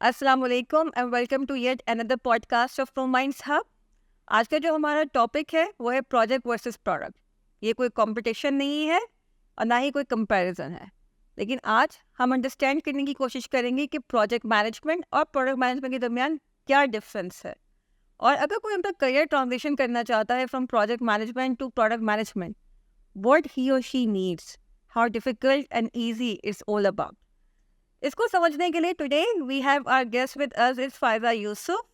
अस्सलाम वालेकुम and welcome to yet another podcast of from Minds Hub. आज का जो हमारा टॉपिक है वो है प्रोजेक्ट वर्सेस प्रोडक्ट। ये कोई कंपटीशन नहीं है और ना ही कोई कंपैरिजन है, लेकिन आज हम अंडरस्टैंड करने की कोशिश करेंगे कि प्रोजेक्ट मैनेजमेंट और प्रोडक्ट मैनेजमेंट के दरमियान क्या डिफरेंस है। और अगर कोई अपना करियर ट्रांजिशन करना चाहता है from project management to product management, what he और she needs, how difficult and easy it's all about. इसको समझने के लिए today we have our guest with us is Faiza Yusuf.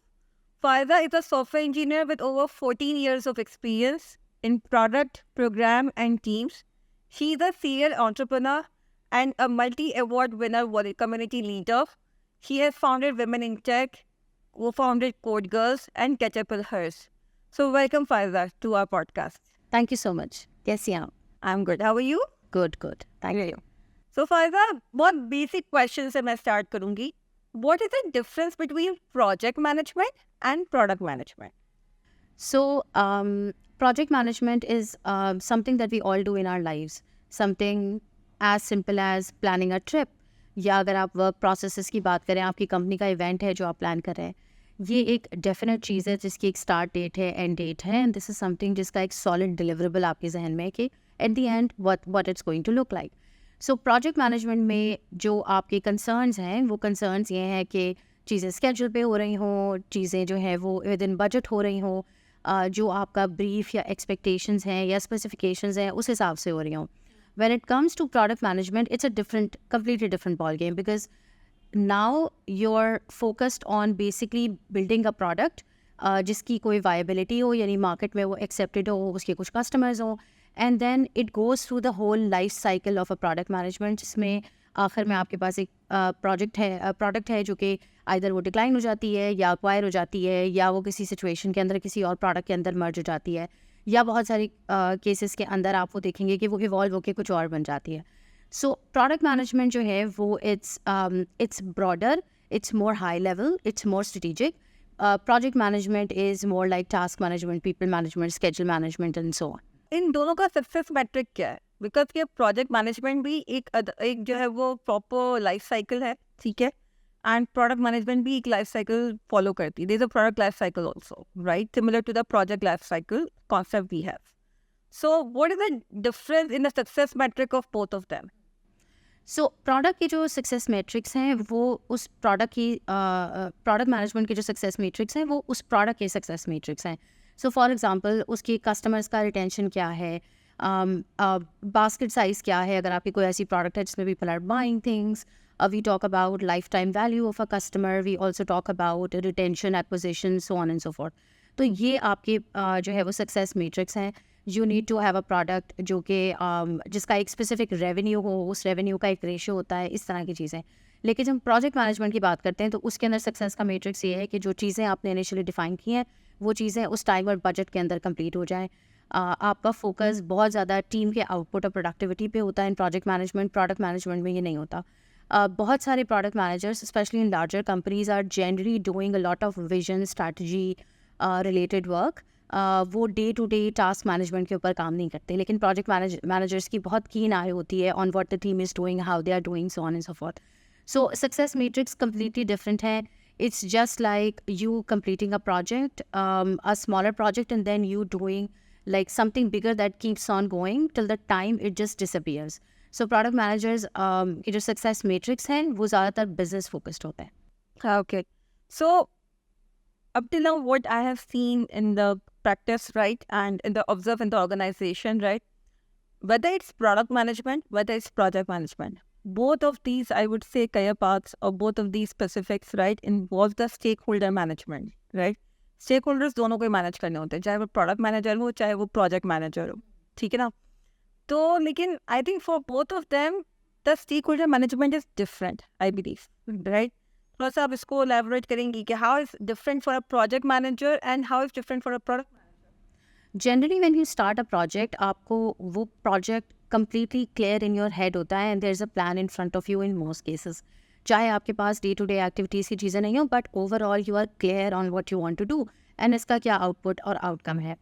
Faiza is a software engineer with over 14 years of experience in product, program, and teams. She is a serial entrepreneur and a multi-award winner community leader. She has founded Women in Tech, co-founded Code Girls, and Catapult Hers. So welcome, Faiza, to our podcast. Thank you so much. कैसी हैं आप? I'm good. How are you? Good good, thank you. So Faiza, बहुत basic questions से मैं start करूँगी. What is the difference between project management and product management? So, project management is something that we all do in our lives. Something as simple as planning a trip. या अगर आप work processes की बात करें, आपकी company का event है जो आप प्लान कर रहे हैं, ये एक डेफिनेट चीज़ है जिसकी एक स्टार्ट डेट है, एंड डेट है, एंड दिस इज समथिंग जिसका एक सॉलिड डिलीवरेबल आपके जहन में है कि at the end what it's going to look like. So project management में जो आपके कंसर्न्स हैं, वो कंसर्न्स ये हैं कि चीज़ें स्केड्यूल पे हो रही हों, चीज़ें जो है वो विद इन बजट हो रही हों, जो आपका ब्रीफ या एक्सपेक्टेशंस हैं या स्पेसिफिकेशंस हैं उस हिसाब से हो रही हों। When it comes to product management, it's a completely different ball game, because now you're focused on basically building a product जिसकी कोई viability हो, यानी मार्केट में वो accepted हो, उसके कुछ customers हो, and then it goes through the whole life cycle of a product management, जिसमें आखिर में आपके पास एक प्रोडक्ट है जो कि आइदर वो डिक्लाइन हो जाती है या एक्वायर हो जाती है, या वो किसी सिचुएशन के अंदर किसी और प्रोडक्ट के अंदर मर्ज हो जाती है, या बहुत सारी केसेस के अंदर आप वो देखेंगे कि वो इवॉल्व होकर कुछ और बन जाती है। सो प्रोडक्ट मैनेजमेंट जो है वो it's broader, it's more high level, it's more strategic. Project management is more like task management, people management, schedule management and so on. इन दोनों का सक्सेस मैट्रिक क्या है? बिकॉज ये प्रोजेक्ट मैनेजमेंट भी एक जो है वो प्रॉपर लाइफ साइकिल है, ठीक है, एंड प्रोडक्ट मैनेजमेंट भी एक लाइफ साइकिल फॉलो करती है. There is a product life cycle also, right, similar to the project life cycle concept we have. So what is the difference in the success metric of both of them? So product की जो success metrics हैं वो उस product की product management के जो success metrics हैं वो उस प्रोडक्ट के सक्सेस मैट्रिक्स हैं. सो फॉर एग्जांपल उसकी कस्टमर्स का रिटेंशन क्या है, बास्केट साइज़ क्या है, अगर आपकी कोई ऐसी प्रोडक्ट है जिसमें people are buying things. We talk about lifetime value of a customer. We also talk about retention, acquisition, so on and so forth. तो ये आपके जो है वो सक्सेस मैट्रिक्स हैं. You need to have a product जो कि जिसका एक स्पेसिफिक रेवेन्यू हो, उस रेवेन्यू का एक रेशियो होता है, इस तरह की चीज़ें. लेकिन जब प्रोजेक्ट मैनेजमेंट की बात करते हैं तो उसके अंदर सक्सेस का मैट्रिक्स ये है कि जो चीज़ें आपने इनिशियली डिफाइन की हैं वो चीज़ें उस टाइम और बजट के अंदर कंप्लीट हो जाएँ. आपका फोकस बहुत ज़्यादा टीम के आउटपुट और प्रोडक्टिविटी पे होता है in project management. Product management में ये नहीं होता. बहुत सारे product managers specially in larger companies are generally doing a lot of vision, strategy related work. वो day to day task management के ऊपर काम नहीं करते, लेकिन प्रोजेक्ट मैनेजर्स की बहुत कीन आई होती है on what the team is doing, how they are doing, so on and so forth. So success metrics completely different है. It's just like you completing a project, a smaller project, and then you doing like something bigger that keeps on going till the time it just disappears. So product managers के जो success matrix हैं वो ज़्यादातर business focused होते हैं. Okay. So up till now what I have seen in the practice, right, and in the observe in the organization, right, whether it's product management, whether it's project management, both of these, I would say, career paths or both of these specifics, right, involve the stakeholder management, right. Stakeholders दोनों को manage करने होते हैं, चाहे वो product manager हो चाहे वो प्रोजेक्ट मैनेजर हो, ठीक है ना. तो लेकिन I think for both of them the stakeholder management is different, I believe, right. थोड़ा सा आप इसको एलैबोरेट करेंगी कि how is different for a project manager and how is different for a product. Generally when you start a project, आपको वो project completely clear in your head होता है, and there's a plan in front of you in most cases. चाहे आपके पास day to day activities की चीज़ें नहीं हो, but overall you are clear on what you want to do and इसका क्या आउटपुट और आउटकम है.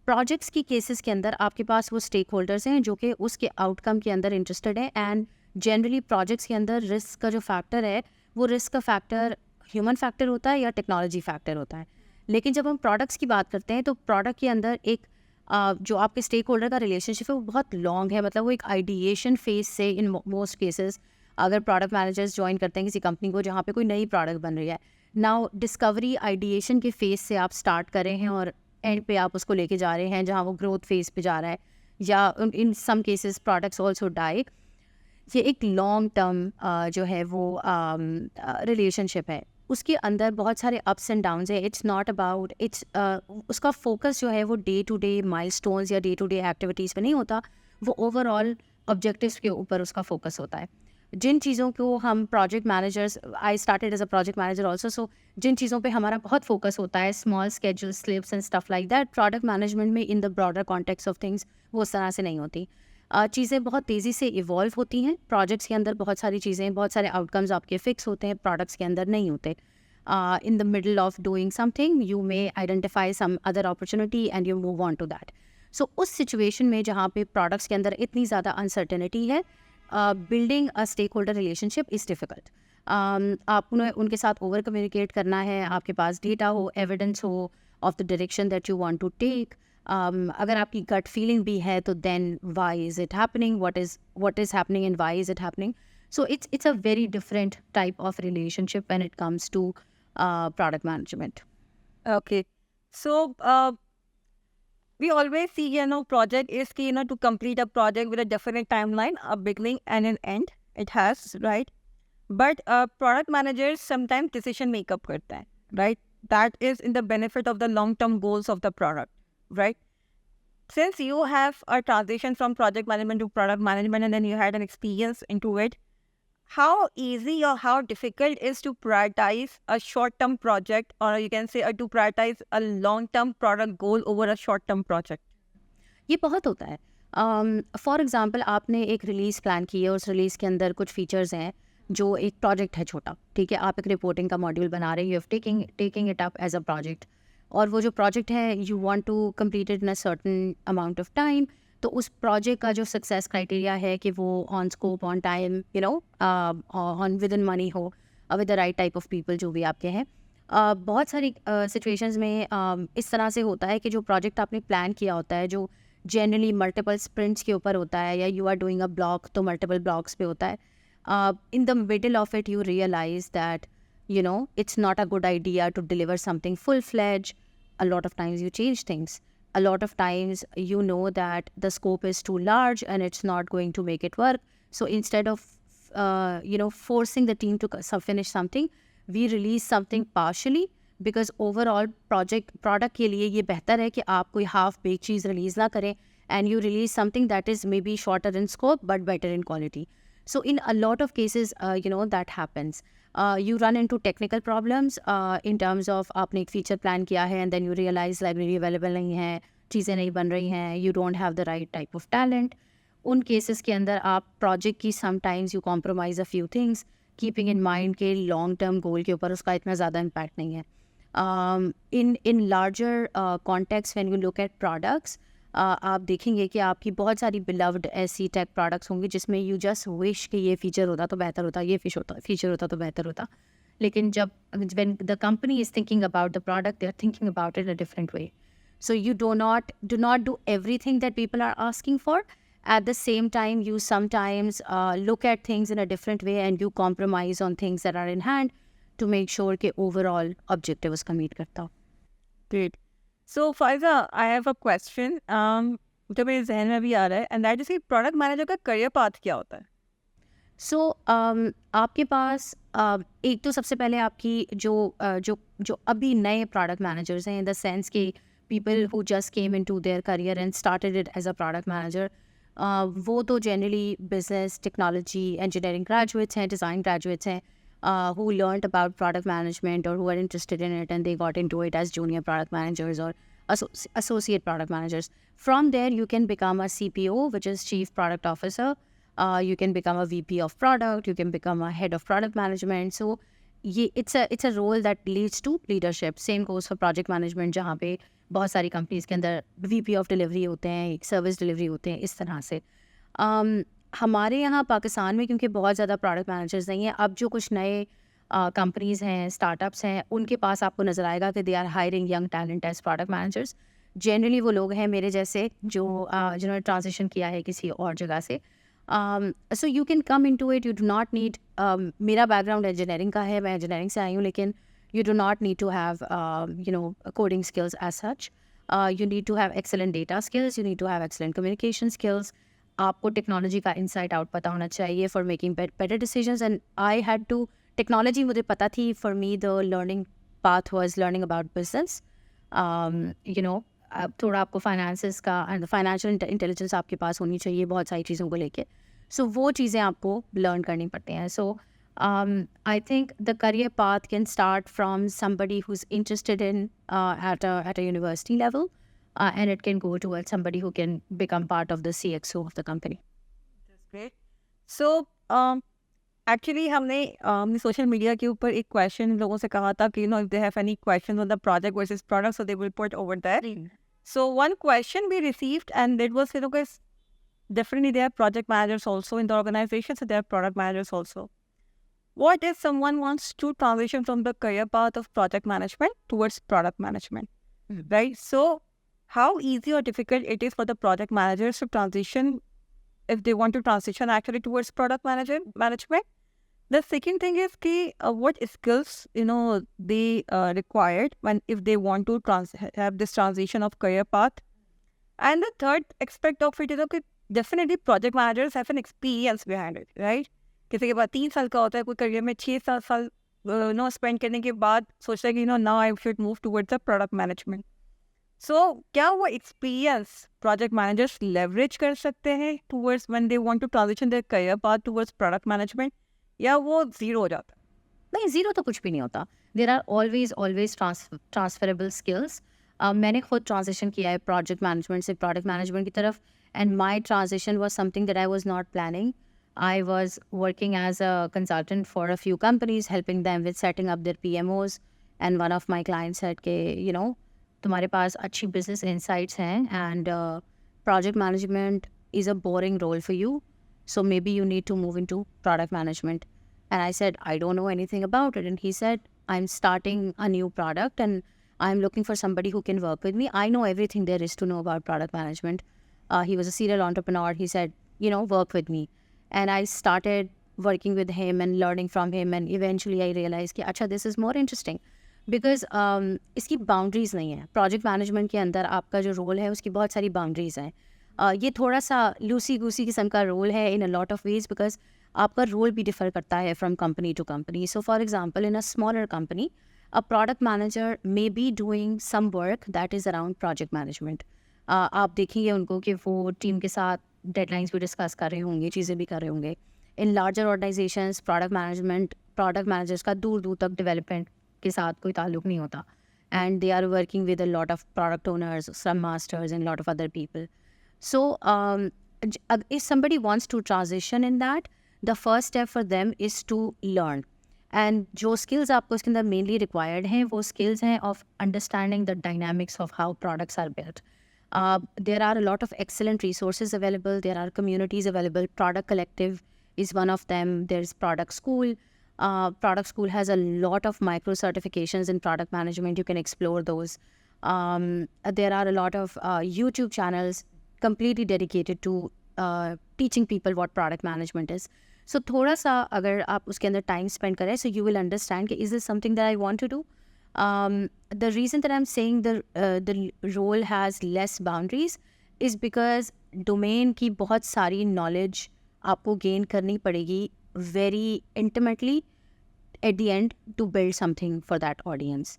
प्रोजेक्ट्स की केसेस के अंदर आपके पास वो स्टेक होल्डर्स हैं जो कि उसके आउटकम के अंदर इंटरेस्टेड है. एंड जनरली प्रोजेक्ट्स के अंदर रिस्क का जो फैक्टर है वो रिस्क का फैक्टर ह्यूमन फैक्टर होता है या टेक्नोलॉजी फैक्टर होता है। लेकिन जब हम प्रोडक्ट्स की बात करते हैं तो प्रोडक्ट के अंदर एक जो आपके स्टेक होल्डर का रिलेशनशिप है वो बहुत लॉन्ग है, मतलब वो एक आइडिएशन फेज से इन मोस्ट केसेस अगर प्रोडक्ट मैनेजर्स ज्वाइन करते हैं किसी कंपनी को जहाँ पे कोई नई प्रोडक्ट बन रही है, नाउ डिस्कवरी आइडिएशन के फेज से आप स्टार्ट कर रहे हैं और एंड पे आप उसको लेके जा रहे हैं जहाँ वो ग्रोथ फेज पे जा रहा है, या in some cases products also die. ये एक लॉन्ग टर्म जो है वो रिलेशनशिप है, उसके अंदर बहुत सारे अप्स एंड डाउन्स है। इट्स नॉट अबाउट इट्स उसका फोकस जो है वो डे टू डे माइलस्टोन्स या डे टू डे एक्टिविटीज़ पे नहीं होता, वो ओवरऑल ऑब्जेक्टिव्स के ऊपर उसका फोकस होता है। जिन चीज़ों को हम project managers, I started as a project manager also, so जिन चीज़ों पे हमारा बहुत फोकस होता है, small schedule slips and stuff like that, product management में in the broader context of things वो उस तरह से नहीं होती। चीज़ें बहुत तेज़ी से इवॉल्व होती हैं प्रोजेक्ट्स के अंदर, बहुत सारी चीज़ें, बहुत सारे आउटकम्स आपके फिक्स होते हैं, प्रोडक्ट्स के अंदर नहीं होते। in the middle of doing something you may identify some other opportunity and you move on to that. So उस situation में जहाँ पे products के अंदर इतनी ज़्यादा uncertainty है, building a stakeholder relationship is difficult. आपने उनके साथ over communicate करना है, आपके पास data हो, evidence हो of the direction that you want to take. अगर आपकी gut feeling भी है तो then why is it happening, what is happening and why is it happening. So it's a very different type of relationship when it comes to product management. Okay. So we always see, project is key, to complete a project with a definite timeline, a beginning and an end. It has, right? But product managers sometimes decision make up करते हैं, right? That is in the benefit of the long-term goals of the product, right? Since you have a transition from project management to product management and then you had an experience into it, how easy or how difficult is to prioritize a short-term project, or you can say to prioritize a long-term product goal over a short-term project? ये बहुत होता है। For example आपने एक release plan की है, उस release के अंदर कुछ फीचर्स हैं जो एक प्रोजेक्ट है छोटा, ठीक है, आप एक रिपोर्टिंग का मॉड्यूल बना रहे हैं, you have taking it up as a project, और वो जो प्रोजेक्ट है you want to complete it in a certain amount of time. तो उस प्रोजेक्ट का जो सक्सेस क्राइटेरिया है कि वो on scope, on time, you know, on within money हो, with the right type of people जो भी आपके हैं। बहुत सारी सिचुएशंस में इस तरह से होता है कि जो प्रोजेक्ट आपने प्लान किया होता है, जो जनरली मल्टीपल स्प्रिंट्स के ऊपर होता है, या you are doing a block तो मल्टीपल ब्लॉक्स पे होता है, in the middle of it you realize that you know it's not a good idea to deliver something full-fledged. A lot of times you change things. A lot of times you know that the scope is too large and it's not going to make it work. So instead of forcing the team to finish something, we release something partially, because overall product के लिए ये बेहतर है कि आप कोई half baked चीज़ release ना करें, and you release something that is maybe shorter in scope but better in quality. So in a lot of cases that happens. You run into technical problems in terms of आपने एक feature plan किया है and then you realize library available नहीं है, चीज़ें नहीं बन रही हैं, you don't have the right type of talent. उन cases के अंदर आप project की sometimes you compromise a few things, keeping in mind कि long term goal के ऊपर उसका इतना ज़्यादा impact नहीं है. In larger context when you look at products, आप देखेंगे कि आपकी बहुत सारी बिलव्ड ऐसी टेक प्रोडक्ट्स होंगी जिसमें यू जस्ट विश कि ये फीचर होता तो बेहतर होता, ये फीचर होता तो बेहतर होता, लेकिन जब when the company is thinking about the product, they are thinking about it in a different way. So you do not do everything that people are asking for. At the same time, you sometimes look at things in a different way and you compromise on things that are in hand to make sure कि overall objective उसका meet करता हो. Great. So Faiza, I have a question. जो मेरे जहन में भी आ रहा है, and that is कि प्रोडक्ट मैनेजर का करियर पाथ क्या होता है? सो आपके पास एक तो सबसे पहले आपकी जो अभी नए प्रोडक्ट मैनेजर्स हैं, इन द सेंस कि people who just came into their career and started it as a product manager, वो तो generally business, technology, engineering graduates हैं, डिज़ाइन ग्रेजुएट्स हैं, who learned about product management or who are interested in it and they got into it as junior product managers or associate product managers. From there you can become a CPO, which is Chief Product Officer. You can become a VP of product, you can become a head of product management. So it's a role that leads to leadership. Same goes for project management, जहाँ पे बहुत सारी companies के अंदर VP of delivery होते हैं, service delivery होते हैं, इस तरह से. हमारे यहाँ पाकिस्तान में क्योंकि बहुत ज़्यादा प्रोडक्ट मैनेजर्स नहीं हैं, अब जो कुछ नए कंपनीज़ हैं, स्टार्टअप्स हैं, उनके पास आपको नज़र आएगा कि they are hiring young talent as product managers. Generally वो लोग हैं मेरे जैसे जो जिन्होंने ट्रांजिशन किया है किसी और जगह से। So you can come into it, you do not need, मेरा बैकग्राउंड इंजीनियरिंग का है, मैं इंजीनियरिंग से आई हूँ, लेकिन you do not need to have coding skills as such. You need to have excellent data skills, you need to have excellent communication skills. आपको technology का inside out पता होना चाहिए for making better decisions, and I had to, technology मुझे पता थी, for me the learning path was learning about business. अब थोड़ा आपको फाइनेंसेस का एंड फाइनेंशियल इंटेलिजेंस आपके पास होनी चाहिए बहुत सारी चीज़ों को लेके। सो वो चीज़ें आपको लर्न करनी पड़ती हैं। सो I think the career path can start from somebody who's interested in at a university level, and it can go towards somebody who can become part of the CXO of the company. That's great. So, actually हमने social media के ऊपर एक question लोगों से कहा था कि if they have any questions on the project versus product, so they will put over there. So one question we received, and it was, guys, definitely there are project managers also in the organization, so there are product managers also. What if someone wants to transition from the career path of project management towards product management, right? So how easy or difficult it is for the project managers to transition, if they want to transition actually towards product management? The second thing is what skills they required if they want to have this transition of career path. And the third aspect of it is definitely project managers have an experience behind it, right? किसी के बाद 3 साल का होता है, कोई career में 6-7 साल स्पेंड करने के बाद सोचता है कि now I should move towards the product management. So क्या वो एक्सपीरियंस प्रोजेक्ट मैनेजर्स लेवरेज कर सकते हैं towards when they want to transition their career path towards product management, या वो जीरो हो जाता है? नहीं, ज़ीरो तो कुछ भी नहीं होता। There are always transferable skills. मैंने खुद ट्रांजिशन किया है प्रोजेक्ट मैनेजमेंट से प्रोडक्ट मैनेजमेंट की तरफ, and my transition was something that I was not planning. I was working as a consultant for a few companies, helping them with setting up their PMOs. And one of my clients said कि तुम्हारे पास अच्छी business insights हैं, and project management is a boring role for you, so maybe you need to move into product management. And I said, I don't know anything about it. And he said, I'm starting a new product and I'm looking for somebody who can work with me. I know everything there is to know about product management. He was a serial entrepreneur. He said, work with me. And I started working with him and learning from him, and eventually I realized कि अच्छा, this is more interesting because इसकी boundaries नहीं है. Project management के अंदर आपका जो role है उसकी बहुत सारी boundaries हैं. ये थोड़ा सा लूसी गूसी किस्म का role है in a lot of ways because आपका role भी differ करता है from company to company. So for example, in a smaller company, a product manager may be doing some work that is around project management. आप देखेंगे उनको कि वो team के साथ डेडलाइंस भी डिस्कस कर रहे होंगे, चीज़ें भी कर रहे होंगे. In larger organisations product managers का दूर दूर तक डेवलपमेंट के साथ कोई ताल्लुक नहीं होता, and they are working with a lot of product owners, scrum masters and lot of other people. So if somebody wants to transition in that, the first step for them is to learn. And जो skills आपको इसके अंदर mainly required हैं वो skills हैं of understanding the dynamics of how products are built. There are a lot of excellent resources available. There are communities available. Product Collective is one of them. There's Product School. Product School has a lot of micro certifications in product management. You can explore those. There are a lot of YouTube channels completely dedicated to teaching people what product management is. So थोड़ा सा अगर आप उसके अंदर time spend करें, so you will understand कि is this something that I want to do? The reason that I'm saying the role has less boundaries is because domain की बहुत सारी knowledge आपको gain करनी पड़ेगी very intimately at the end to build something for that audience.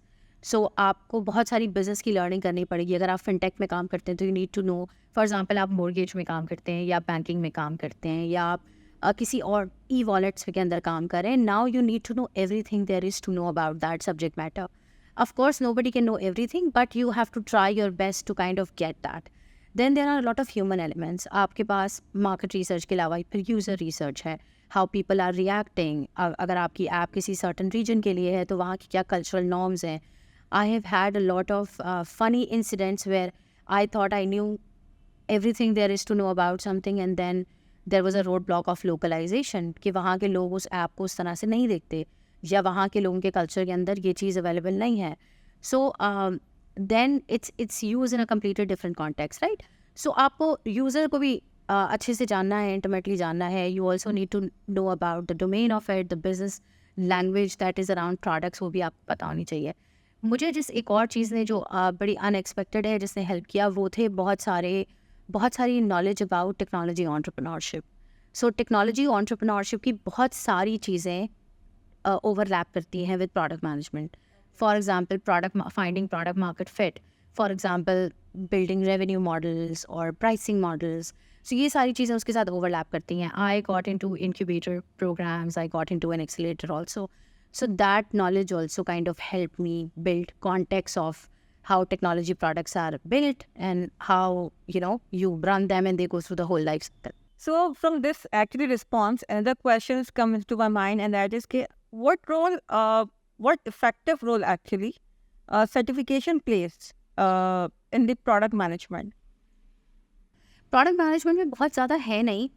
So आपको बहुत सारी business की learning करनी पड़ेगी. अगर आप fintech में काम करते हैं तो you need to know, for example आप mortgage में काम करते हैं या banking में काम करते हैं या आप किसी और e-wallets के अंदर काम करें. Now you need to know everything there is to know about that subject matter. Of course, nobody can know everything, but you have to try your best to kind of get that. Then there are a lot of human elements. आपके पास market research के अलावा फिर user research है. How people are reacting. अगर आपकी app किसी certain region के लिए है तो वहाँ की क्या cultural norms हैं. I have had a lot of funny incidents where I thought I knew everything there is to know about something, and then there was a roadblock of localization कि वहाँ के लोग उस app को उस तरह से नहीं देखते. या वहाँ के लोगों के कल्चर के अंदर ये चीज़ अवेलेबल नहीं है. So then it's use in a completely different context, right? So आपको यूज़र को भी अच्छे से जानना है, इंटीमेटली जानना है. You also need to know about the domain of it, the business language that is around products, वो भी आपको पता होनी चाहिए. मुझे जिस एक और चीज़ ने जो बड़ी अनएक्सपेक्टेड है जिसने हेल्प किया, वो थे बहुत सारी knowledge about technology entrepreneurship. So technology entrepreneurship की बहुत सारी चीज़ें ओवरलैप करती हैं with product management. For example finding product market fit, for example building revenue models और प्राइसिंग मॉडल्स. सो ये सारी चीज़ें उसके साथ ओवरलैप करती हैं. I got into incubator programs, I got into an accelerator also. So that knowledge also kind of helped me build context of how technology products are built and how, you run them and they go through the whole life cycle. So from this actually response, another questions come into my mind, and that is what effective role actually certification plays in the product management? Product management में बहुत ज़्यादा है नहीं.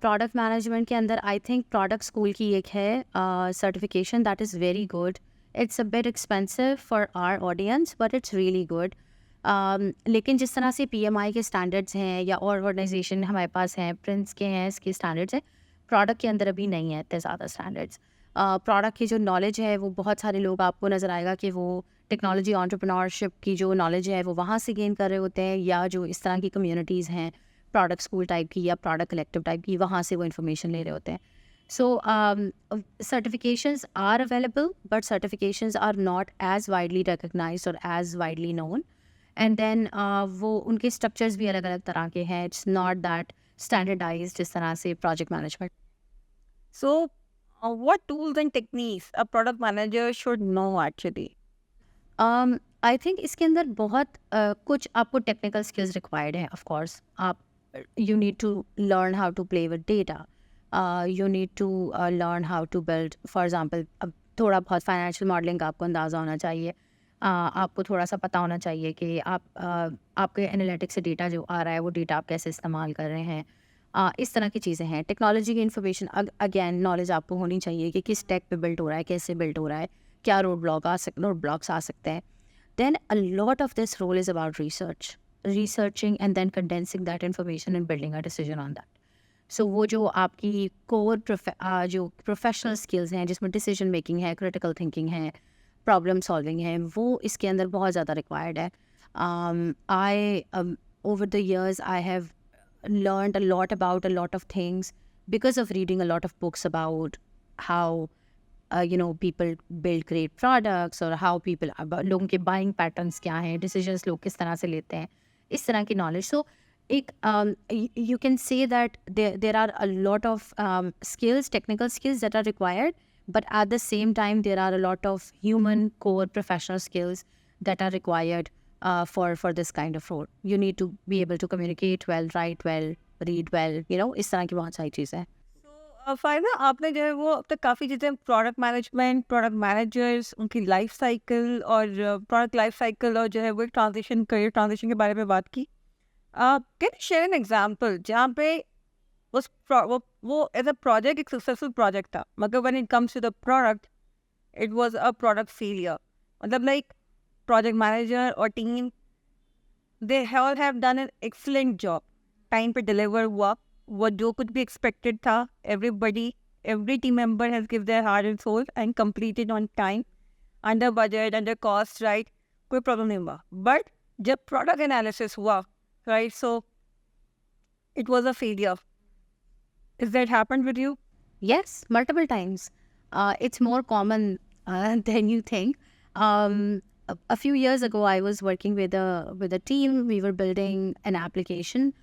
Product management के अंदर I think product school की एक है certification that is very good. It's a bit expensive for our audience but it's really good. लेकिन जिस तरह से PMI के स्टैंडर्ड्स हैं या और ऑर्गेनाइजेशन हमारे पास हैं, प्रिंस के हैं, इसके स्टैंडर्ड्स हैं, प्रोडक्ट के अंदर अभी नहीं है इतने ज़्यादा स्टैंडर्ड्स. प्रोडक्ट की जो नॉलेज है वो बहुत सारे लोग आपको नज़र आएगा कि वो टेक्नोलॉजी एंटरप्रेन्योरशिप की जो नॉलेज है वो वहाँ से गेन कर रहे होते हैं, या जो इस तरह की कम्युनिटीज़ हैं प्रोडक्ट स्कूल टाइप की या प्रोडक्ट कलेक्टिव टाइप की, वहाँ से वो इन्फॉर्मेशन ले रहे होते हैं. So certifications are available but certifications are not as widely recognised और as widely known. And then वो उनके स्ट्रक्चर्स भी अलग अलग तरह के हैं. इट्स नॉट दैट स्टैंडर्डाइज्ड जिस तरह से project management. So what tools and techniques a product manager should know actually? I think इसके अंदर बहुत कुछ आपको टेक्निकल स्किल्स रिक्वायर्ड है. ऑफ कोर्स आप you need to learn how to play with data, you need to learn how to build, for example अब थोड़ा बहुत फाइनेंशियल मॉडलिंग का आपको अंदाज़ा होना चाहिए. आपको थोड़ा सा पता होना चाहिए कि आपके एनालिटिक्स से डेटा जो आ रहा है वो डेटा आप कैसे इस्तेमाल कर रहे हैं. इस तरह की चीज़ें हैं. टेक्नोलॉजी की इन्फॉर्मेशन अगेन नॉलेज आपको होनी चाहिए कि किस टेक पे बिल्ड हो रहा है, कैसे बिल्ड हो रहा है, क्या रोड ब्लॉक्स आ सकते हैं. Then a lot of this role is about researching and then condensing that information and building a decision on that. So वो जो आपकी core जो professional skills हैं जिसमें decision making है, critical thinking है, problem solving है, वो इसके अंदर बहुत ज़्यादा required है. Over the years I have learned a lot about a lot of things because of reading a lot of books about how people build great products और how people लोगों के buying patterns क्या हैं, decisions लोग किस तरह से लेते हैं, इस तरह की knowledge. So एक you can say that there are a lot of skills, technical skills that are required, but at the same time there are a lot of human core professional skills that are required for this kind of role. You need to be able to communicate well, write well, read well, इस तरह की बहुत सारी चीज़ें हैं. फायदा आपने जो है वो अब तक काफ़ी चीज़ें प्रोडक्ट मैनेजमेंट, प्रोडक्ट मैनेजर्स, उनकी लाइफ साइकिल और प्रोडक्ट लाइफ साइकिल और जो है वो ट्रांजिशन, करियर ट्रांजिशन के बारे में बात की. Can you share an example जहाँ पे वो एज अ प्रोजेक्ट एक सक्सेसफुल प्रोजेक्ट था, मगर when it comes to the product it was a product failure. मतलब लाइक प्रोजेक्ट मैनेजर और team they all have done an excellent job, time पे deliver हुआ, वो जो कुछ भी एक्सपेक्टेड था, every team member has give their heart and soul and completed on time, under budget, under cost, right? कोई problem नहीं हुआ. बट जब प्रोडक्ट एनालिसिस हुआ, right, so it was a failure. Is that happened with you? Yes, multiple times. It's more common than you think. A few years ago, I was working with a team. We were building an application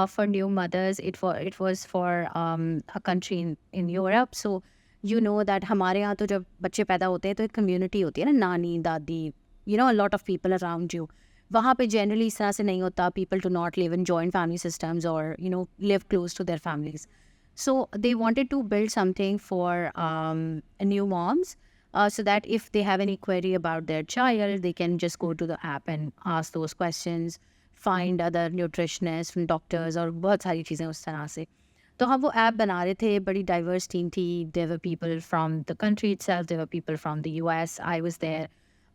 for new mothers. It was for a country in Europe. So you know that हमारे यहाँ तो जब बच्चे पैदा होते हैं तो एक community होती है ना, नानी दादी, a lot of people around you. वहाँ पे generally इस तरह से नहीं होता. People do not live in joint family systems or live close to their families. So they wanted to build something for new moms, so that if they have any query about their child, they can just go to the app and ask those questions, find other nutritionists, doctors और बहुत सारी चीज़ें उस तरह से. तो हम वो ऐप बना रहे थे, बड़ी डाइवर्स टीम थी, there were people from the country itself, there were people from the US, I was there,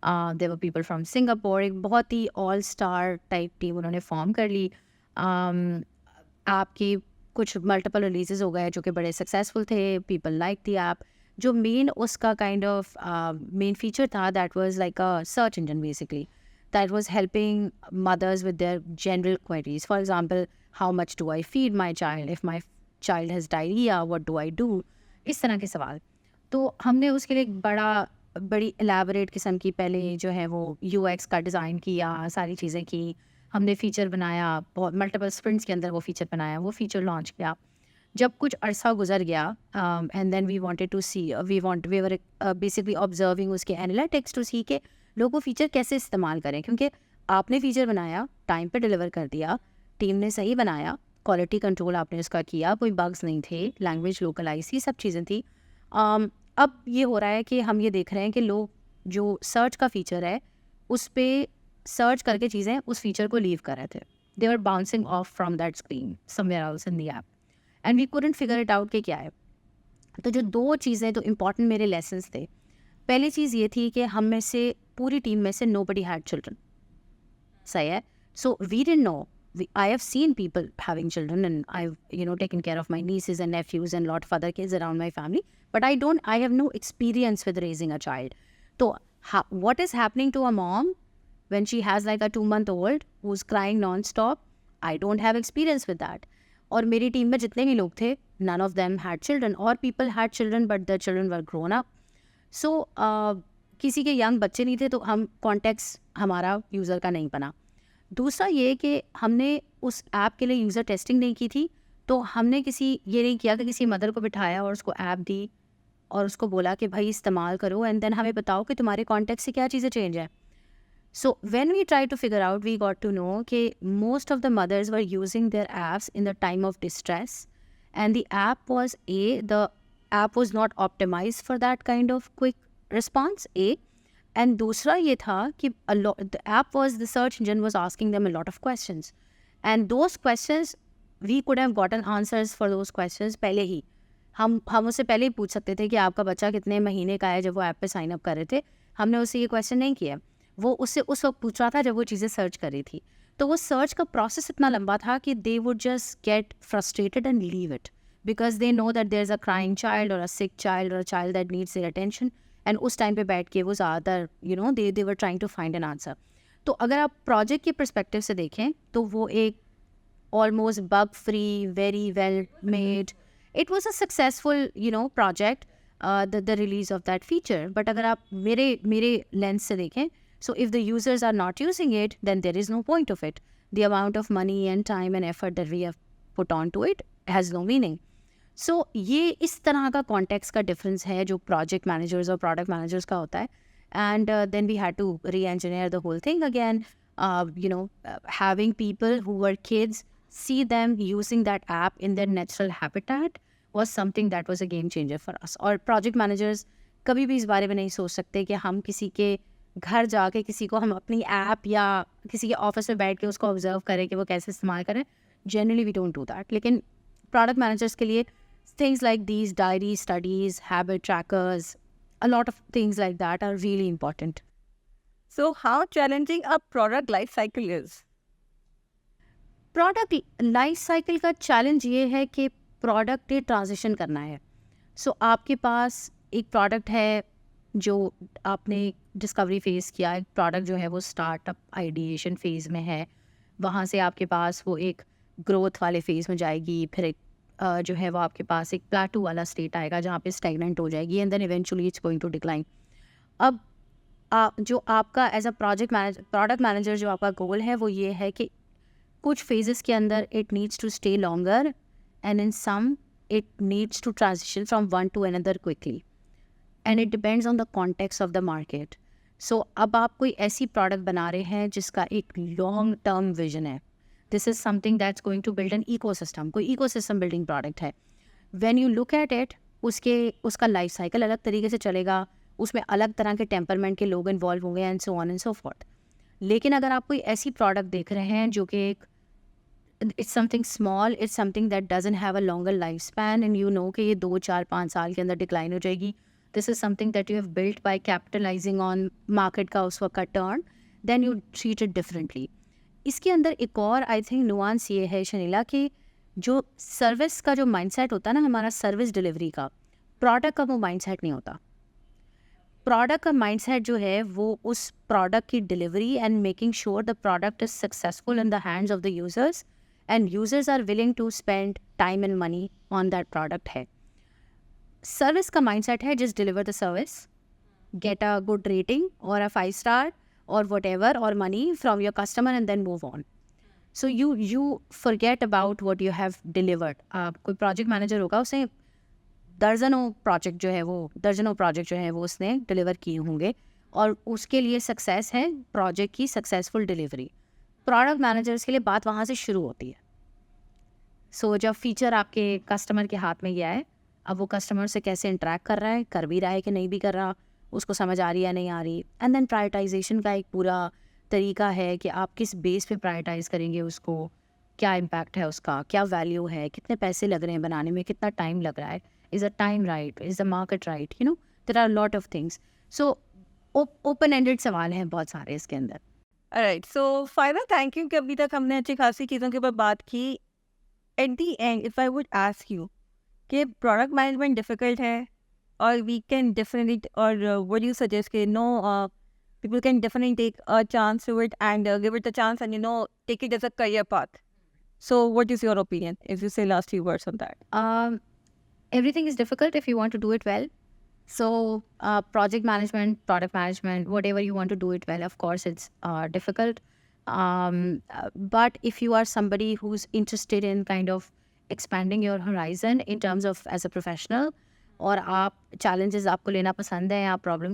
there were people from Singapore, एक बहुत ही ऑल स्टार टाइप टीम उन्होंने फॉर्म कर ली। ऐप की कुछ मल्टीपल रिलीजेस हो गए जो कि बड़े सक्सेसफुल थे, पीपल लाइक द ऐप। जो मेन उसका काइंड ऑफ मेन फीचर था, that was like a search engine basically, that was helping mothers with their general queries. For example, how much do I feed my child? If my child has diarrhea, what do I do? इस तरह के सवाल। तो हमने उसके लिए एक बड़ी एलैबोरेट किस्म की पहले जो है वो यूएक्स का डिज़ाइन किया, सारी चीज़ें की, हमने फ़ीचर बनाया, बहुत मल्टीपल स्प्रिंट्स के अंदर वो फ़ीचर बनाया, वो फ़ीचर लॉन्च किया। जब कुछ अरसा गुजर गया and then we wanted to see, we were basically observing उसके एनालिटिक्स टू सी के लोग वो फीचर कैसे इस्तेमाल करें, क्योंकि आपने फीचर बनाया, टाइम पे डिलीवर कर दिया, टीम ने सही बनाया, क्वालिटी कंट्रोल आपने उसका किया, कोई बग्स नहीं थे, लैंग्वेज लोकलाइज थी, सब चीज़ें थी। अब ये हो रहा है कि हम ये देख रहे हैं कि लोग जो सर्च का फीचर है उस पर सर्च करके चीज़ें उस फीचर को लीव कर रहे थे, they are bouncing off from that screen somewhere else in the app and we couldn't figure it out कि क्या है। तो जो दो चीज़ें तो इम्पॉर्टेंट मेरे लेसन्स थे, पहली चीज़ ये थी कि हम में से पूरी टीम में से nobody had children, सही है। So we didn't know. I have seen people having children and I've taken care of my nieces and nephews and lot of other kids around my family, but I have no experience with raising a child. So what is happening to a mom when she has like a 2-month-old who's crying non-stop? I don't have experience with that. और मेरी team में जितने भी लोग थे, none of them had children, or people had children but their children were grown up. So किसी के young बच्चे नहीं थे, तो हम कॉन्टेक्स्ट हमारा यूज़र का नहीं बना। दूसरा ये कि हमने उस ऐप के लिए यूज़र टेस्टिंग नहीं की थी, तो हमने ये नहीं किया कि किसी मदर को बिठाया और उसको ऐप दी और उसको बोला कि भाई इस्तेमाल करो एंड देन हमें बताओ कि तुम्हारे कॉन्टेक्स्ट से क्या चीज़ें चेंज है। So when we try to figure out, we got to know कि most of the mothers were using their apps in the time of distress and the app was not optimise for that kind of quick response A, and दूसरा ये था कि the app was, the search engine was asking them a lot of questions and those questions we could have gotten answers for those questions पहले ही। हम उससे पहले ही पूछ सकते थे कि आपका बच्चा कितने महीने का है जब वो ऐप पे साइन अप कर रहे थे। हमने उससे ये क्वेश्चन नहीं किया, वो उससे उस वक्त पूछ रहा था जब वो चीज़ें सर्च कर रही थी। तो वो सर्च का प्रोसेस इतना लंबा था कि they would just get frustrated and leave it because they know that there's a crying child or a sick child or a child that needs their attention, and उस टाइम पे बैठ के वो ज़्यादातर they were trying to find an answer. तो अगर आप project के परस्पेक्टिव से देखें तो वो एक almost bug free, very well made, it was a successful project, the release of that feature. But अगर आप मेरे लेंस से देखें, so if the users are not using it then there is no point of it, the amount of money and time and effort that we have put on to it has no meaning. So ये इस तरह का context का difference है जो project managers और product managers का होता है। And then we had to re engineer the whole thing again, having people who were kids see them using that app in their natural habitat was something that was a game changer for us. और project managers कभी भी इस बारे में नहीं सोच सकते कि हम किसी के घर जाके किसी को हम अपनी ऐप या किसी के ऑफिस में बैठ के उसको ऑब्जर्व करें कि वो कैसे इस्तेमाल करें। Generally we don't do that. लेकिन प्रोडक्ट मैनेजर्स के लिए things like these diary studies, habit trackers, a lot of things like that are really important. So how challenging a product life cycle is? Product life cycle का challenge ये है कि product पे transition करना है। So आपके पास एक product है जो आपने discovery phase किया, एक product जो है वो startup ideation phase में है, वहाँ से आपके पास वो एक growth वाले phase में जाएगी, फिर एक जो है वो आपके पास एक प्लाटू वाला स्टेट आएगा जहाँ पे स्टैग्नेंट हो जाएगी and then eventually it's going to decline. अब जो आपका एज अ प्रोडक्ट मैनेजर जो आपका गोल है वो ये है कि कुछ फेजेस के अंदर it needs to stay longer and in some it needs to transition from one to another quickly and it depends on the context of the market. So अब आप कोई ऐसी प्रोडक्ट बना रहे हैं जिसका एक लॉन्ग टर्म विजन है, this is something that's going to build an ecosystem, कोई ecosystem building product है। when you look at it, उसका लाइफ साइकिल अलग तरीके से चलेगा, उसमें अलग तरह के टेम्परमेंट के लोग इन्वॉल्व होंगे and so on and so fourth. लेकिन अगर आप कोई ऐसी प्रोडक्ट देख रहे हैं जो कि एक it's something small, it's something that doesn't have a longer lifespan, and you know कि ये 2 4 5 साल के अंदर decline हो जाएगी. This is something that you have built by capitalizing on market का उस वक्त का turn, then you treat it differently. इसके अंदर एक और आई थिंक नुआंस ये है शनीला कि जो सर्विस का जो माइंडसेट होता है ना हमारा सर्विस डिलीवरी का, प्रोडक्ट का वो माइंडसेट नहीं होता. प्रोडक्ट का माइंडसेट जो है वो उस प्रोडक्ट की delivery and making sure the product is successful in the hands of the users and users are willing to spend time and money on that product है. सर्विस का माइंडसेट है just deliver the service, get a good rating और a 5 star or whatever or money from your customer and then move on. So you forget about what you have delivered. कोई project manager होगा उसे दर्जनों project जो है वो उसने deliver किए होंगे और उसके लिए सक्सेस है प्रोजेक्ट की सक्सेसफुल डिलीवरी. प्रोडक्ट मैनेजर्स के लिए बात वहाँ से शुरू होती है. सो जब फीचर आपके कस्टमर के हाथ में गया है, अब वो कस्टमर से कैसे इंटरेक्ट कर रहा है, कर भी रहा है कि नहीं भी कर रहा, उसको समझ आ रही है नहीं आ रही. एंड देन प्रायोरिटाइजेशन का एक पूरा तरीका है कि आप किस बेस पे प्रायोरिटाइज करेंगे उसको, क्या इम्पैक्ट है उसका, क्या वैल्यू है, कितने पैसे लग रहे हैं बनाने में, कितना टाइम लग रहा है, is a time right, is the market right, you know there are lot of things. So open ended सवाल हैं बहुत सारे इसके अंदर. राइट. सो फायदा, थैंक यू कि अभी तक हमने अच्छी खासी चीज़ों के ऊपर बात की. At the and if I would ask you कि प्रोडक्ट मैनेजमेंट डिफ़िकल्ट है or we can definitely, or what do you suggest कि no, people can definitely take a chance to it and give it a chance and take it as a career path. So what is your opinion if you say last few words on that? Everything is difficult if you want to do it well. So project management, product management, whatever you want to do it well, of course it's difficult. But if you are somebody who's interested in kind of expanding your horizon in terms of as a professional, और आप challenges आपको लेना पसंद है, आप problem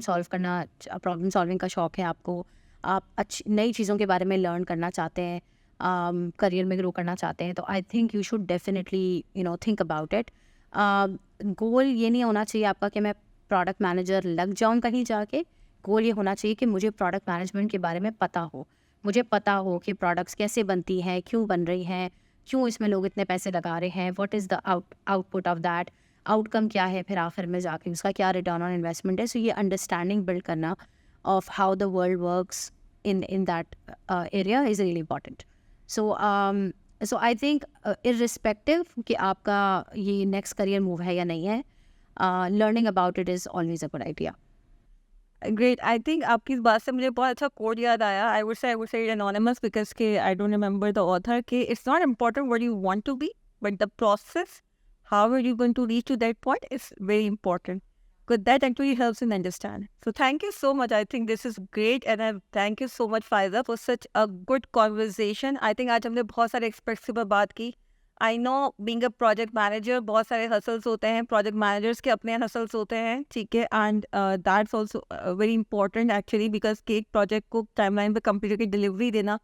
solving का शौक़ है आपको, आप अच्छी नई चीज़ों के बारे में लर्न करना चाहते हैं, करियर में ग्रो करना चाहते हैं, तो I think you should definitely think about it. Goal ये नहीं होना चाहिए आपका कि मैं प्रोडक्ट मैनेजर लग जाऊँ कहीं जाके. गोल ये होना चाहिए कि मुझे प्रोडक्ट मैनेजमेंट के बारे में पता हो, मुझे पता हो कि प्रोडक्ट्स कैसे बनती हैं, क्यों बन रही हैं, क्यों इसमें लोग इतने पैसे लगा रहे हैं, what is the output of that, outcome क्या है, फिर आखिर में जाके उसका क्या रिटर्न ऑन इन्वेस्टमेंट है. सो ये अंडरस्टैंडिंग बिल्ड करना of how the world works in that area is really important. So I think irrespective कि आपका ये नेक्स्ट करियर मूव है या नहीं है, learning about it is always a good idea. Great. I think आपकी इस बात से मुझे बहुत अच्छा कोड याद आया. I would say it anonymous because के I don't remember the author कि it's not important what you want to be but the process, how are you going to reach to that point, is very important, because that actually helps in understand. So thank you so much. I think this is great and I thank you so much Faiza for such a good conversation. I think आज हमने बहुत सारे experts के ऊपर बात की. I know being a project manager बहुत सारे हसल्स होते हैं, प्रोजेक्ट मैनेजर्स के अपने हसल्स होते हैं, ठीक है, and that's also very important actually because कि एक प्रोजेक्ट को टाइमलाइन पे कंप्लीट करके डिलीवरी देना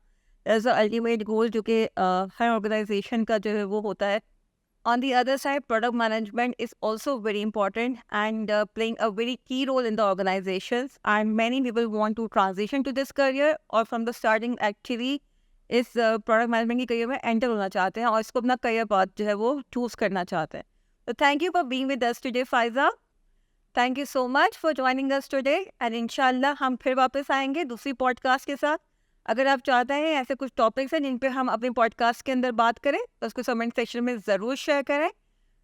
एज अ अल्टीमेट गोल जो कि हर ऑर्गेनाइजेशन का जो है वो होता है. On the other side, product management is also very important and playing a very key role in the organizations. And many people want to transition to this career or from the starting actually इस product management की career में enter होना चाहते हैं और इसको अपना career path जो है वो choose करना चाहते हैं. So thank you for being with us today, Faiza. Thank you so much for joining us today. And inshallah हम फिर वापस आएंगे दूसरी podcast के साथ. अगर आप चाहते हैं ऐसे कुछ टॉपिक्स हैं जिन पे हम अपने पॉडकास्ट के अंदर बात करें तो उसको कमेंट सेक्शन में ज़रूर शेयर करें.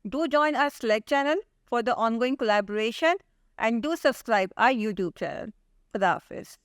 Do join our Slack channel for the ongoing collaboration and do subscribe our YouTube channel. खुदा हाफिज़.